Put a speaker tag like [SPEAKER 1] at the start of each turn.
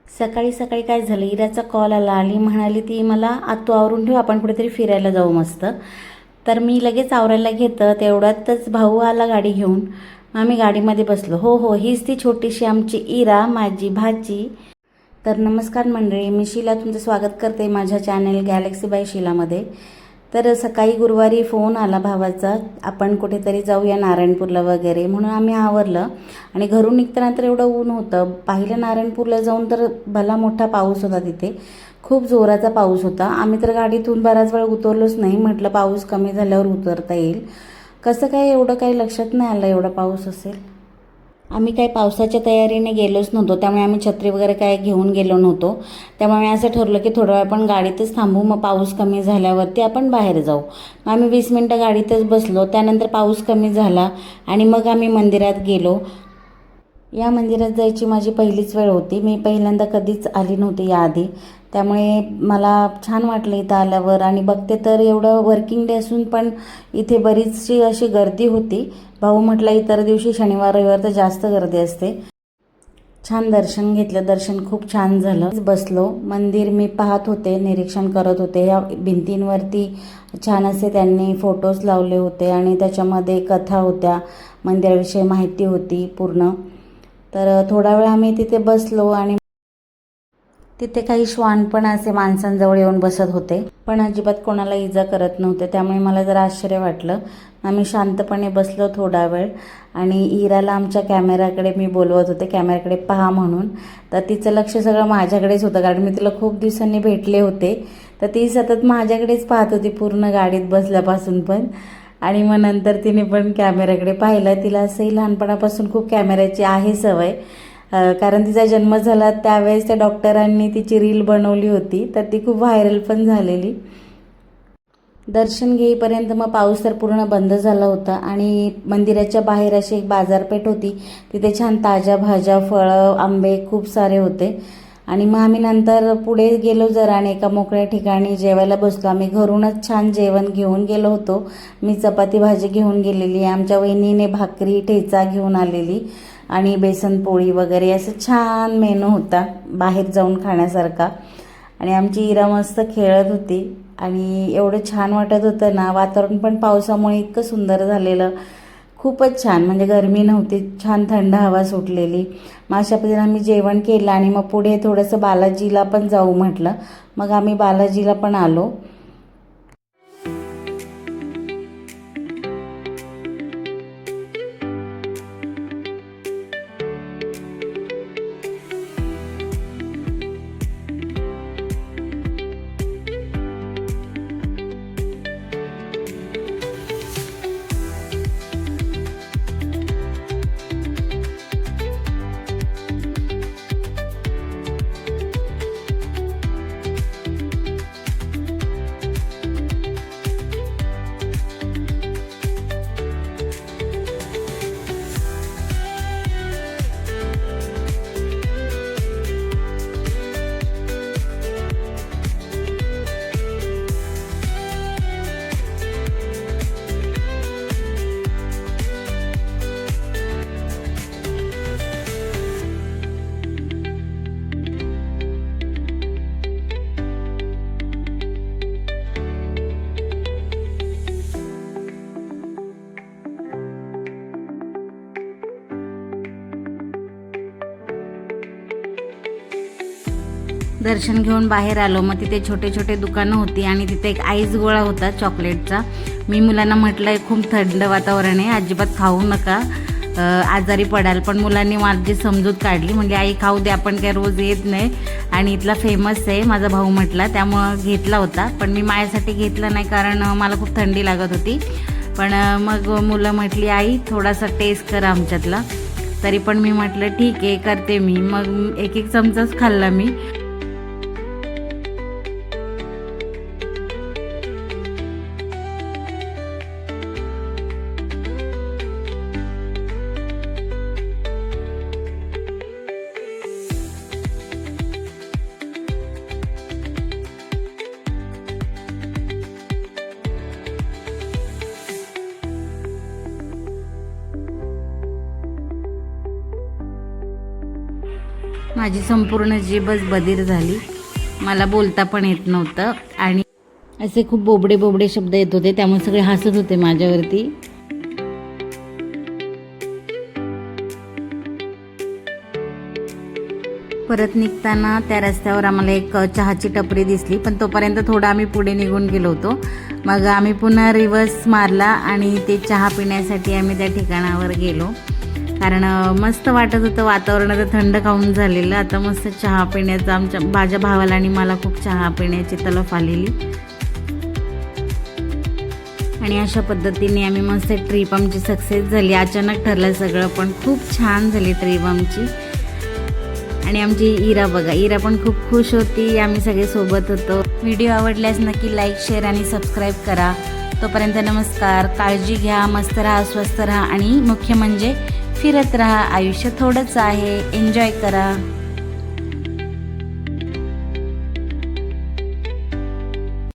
[SPEAKER 1] सकाळी सकाळी काय झालं, इराचा कॉल आला आणि म्हणाली ती मला तू आवरून ठेव, आपण कुठेतरी फिरायला जाऊ मस्त. तर मी लगेच आवरायला घेतं तेवढ्यातच भाऊ आला गाडी घेऊन. मग आम्ही गाडीमध्ये बसलो. हो हो, हीच ती छोटीशी आमची इरा, माझी भाची. तर नमस्कार मंडळी, मी शीला तुमचं स्वागत करते माझ्या चॅनल गॅलेक्सी बाय शीलामध्ये. तर सकाळी गुरुवारी फोन आला भावाचा, आपण कुठेतरी जाऊया नारायणपूरला वगैरे, म्हणून आम्ही आवरलं. आणि घरून निघताना तर एवढं ऊन होतं, पाहिलं नारायणपूरला जाऊन तर भला मोठा पाऊस होता तिथे, खूप जोराचा पाऊस होता. आम्ही तर गाडीतून बराच वेळ उतरलोच नाही, म्हटलं पाऊस कमी झाल्यावर उतरता येईल. कसं काय एवढं काही लक्षात नाही आलं एवढा पाऊस असेल. आम्ही काही पावसाच्या तयारीने गेलोच नव्हतो, त्यामुळे आम्ही छत्री वगैरे काय घेऊन गेलो नव्हतो. त्यामुळे मी असं ठरलं की थोडा वेळ आपण गाडीतच थांबू, मग पाऊस कमी झाल्यावरती आपण बाहेर जाऊ. मग आम्ही 20 मिनटं गाडीतच बसलो. त्यानंतर पाऊस कमी झाला आणि मग आम्ही मंदिरात गेलो. या मंदिरात जायची माझी पहिलीच वेळ होती, मी पहिल्यांदा कधीच आली नव्हती याआधी. त्यामुळे मला छान वाटलं इथं आल्यावर. आणि बघते तर एवढं वर्किंग डे असून पण इथे बरीचशी अशी गर्दी होती. भाऊ म्हटलं इतर दिवशी शनिवार रविवार तर जास्त गर्दी असते. छान दर्शन घेतलं, दर्शन खूप छान झालं. बसलो, मंदिर मी पाहत होते, निरीक्षण करत होते. ह्या भिंतींवरती छान असे त्यांनी फोटोज लावले होते आणि त्याच्यामध्ये कथा होत्या, मंदिराविषयी माहिती होती पूर्ण. तर थोडा वेळ आम्ही तिथे बसलो आणि तिथे काही श्वान पण असे माणसांजवळ येऊन बसत होते, पण अजिबात कोणाला इजा करत नव्हते. त्यामुळे मला जरा आश्चर्य वाटलं. आम्ही शांतपणे बसलो थोडा वेळ आणि इराला आमच्या कॅमेराकडे मी बोलवत होते, कॅमेराकडे पहा म्हणून. तर तिचं लक्ष सगळं माझ्याकडेच होतं, कारण मी तिला खूप दिवसांनी भेटले होते. तर ती सतत माझ्याकडेच पाहत होती पूर्ण गाडीत बसल्यापासून पण. आणि मग नंतर तिने पण कॅमेराकडे पाहिलं. तिला असंही लहानपणापासून खूप कॅमेऱ्याची आहे सवय, कारण तिचा जन्म झाला त्यावेळेस त्या डॉक्टरांनी तिची रील बनवली होती, तर ती खूप व्हायरल पण झालेली. दर्शन घेईपर्यंत मग पाऊस तर पूर्ण बंद झाला होता आणि मंदिराच्या बाहेर अशी एक बाजारपेठ होती, तिथे छान ताज्या भाज्या, फळं, आंबे खूप सारे होते. आणि मग आम्ही नंतर पुढे गेलो जरा आणि एका मोकळ्या ठिकाणी जेवायला बसलो. आम्ही घरूनच छान जेवण घेऊन गेलो होतो. मी चपाती भाजी घेऊन गेलेली, आमच्या वहिनीने भाकरी ठेचा घेऊन आलेली आणि बेसन पोळी वगैरे, असं छान मेनू होता बाहेर जाऊन खाण्यासारखा. आणि आमची इरा मस्त खेळत होती आणि एवढं छान वाटत होतं ना. वातावरण पण पावसामुळे इतकं सुंदर झालेलं, खूपच छान, म्हणजे गरमी नव्हती, छान थंड हवा सुटलेली. मग अशा पद्धतीने आम्ही जेवण केलं आणि मग पुढे थोडंसं बालाजीला पण जाऊ म्हटलं. मग आम्ही बालाजीला पण आलो. दर्शन घेऊन बाहेर आलो. मग तिथे छोटे छोटे दुकानं होती आणि तिथे एक आईस गोळा होता चॉकलेटचा. मी मुलांना म्हटलं खूप थंड वातावरण आहे, अजिबात खाऊ नका, आजारी पडाल. पण मुलांनी माझी समजूत काढली, म्हणजे आई खाऊ दे, आपण काय रोज येत नाही आणि इथला फेमस आहे, माझा भाऊ म्हटला, त्यामुळं घेतला होता. पण मी माझ्यासाठी घेतला नाही, कारण मला खूप थंडी लागत होती. पण मग मुलं म्हटली आई थोडासा टेस्ट करा आमच्यातला. तरी पण मी म्हटलं ठीक आहे करते मी. मग एक एक चमचाच खाल्ला मी. माझी संपूर्ण जीभच बधीर झाली, मला बोलता पण येत नव्हतं आणि असे खूप बोबडे बोबडे शब्द येत होते, त्यामुळे सगळे हसत होते माझ्यावरती. परत निघताना त्या रस्त्यावर आम्हाला एक चहाची टपरी दिसली, पण तोपर्यंत थोडं आम्ही पुढे निघून गेलो होतो. मग आम्ही पुन्हा रिव्हर्स मारला आणि ते चहा पिण्यासाठी आम्ही त्या ठिकाणावर गेलो. कारण मस्त वाटत होतं, वातावरण आता थंड खाऊन झालेलं. आता मस्त चहा पिण्याचं माझ्या भावाला आणि मला खूप चहा पिण्याची तलफ आलेली. आणि अशा पद्धतीने आम्ही मस्त ट्रीप आमची सक्सेस झाली. अचानक ठरलं सगळं, पण खूप छान झाली ट्रीप आमची. आणि आमची इरा बघा, इरा पण खूप खुश होती, आम्ही सगळे सोबत होतो. व्हिडिओ आवडल्यास नक्की लाईक, शेअर आणि सबस्क्राईब करा. तोपर्यंत नमस्कार, काळजी घ्या, मस्त राहा, स्वस्थ राहा आणि मुख्य म्हणजे फिरत राहा. आयुष्य थोडंच आहे, एन्जॉय करा.